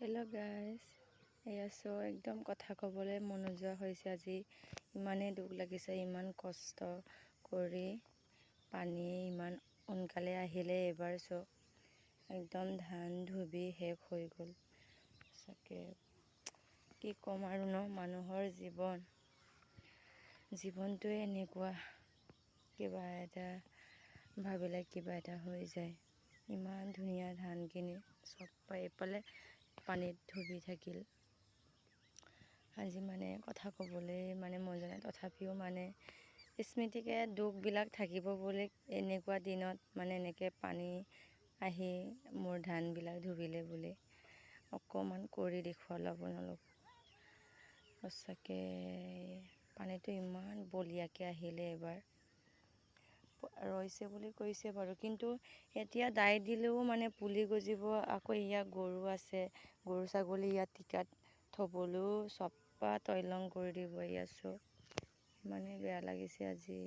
Hello' guys, এয়া একদম কথা ক'বলৈ মন নোযোৱা হৈছে আজি। ইমানেই দুখ লাগিছে, ইমান কষ্ট কৰি পানী ইমান সোনকালে আহিলে। এইবাৰ একদম ধান ধুবি শেষ হৈ গ'ল। সঁচাকৈ কি ক'ম আৰু ন, মানুহৰ জীৱনটোৱে এনেকুৱা, কিবা এটা ভাবিলে কিবা এটা হৈ যায়। ইমান ধুনীয়া ধানখিনি চব এইফালে পানীত ডুবি থাকিল। আজি কথা ক'বলৈ মন যোৱা নাই, তথাপিও স্মৃতিকে দুখবিলাক থাকিব বুলি এনেকুৱা দিনত এনেকৈ পানী আহি মোৰ ধানবিলাক ডুবিলে বুলি অকণমান কৰি দেখুৱালোঁ আপোনালোক। সঁচাকৈ পানীটো ইমান বলিয়াকৈ আহিলে। এবাৰ ৰৈছে বুলি কৈছে বাৰু, কিন্তু এতিয়া দাই দিলেও পুলি গজিব। আকৌ ইয়াত গৰু আছে, গৰু ছাগলী ইয়াত টিকাত থ'বলৈও চপা তৈলং কৰি দিব। ইয়াত ইমানেই বেয়া লাগিছে আজি।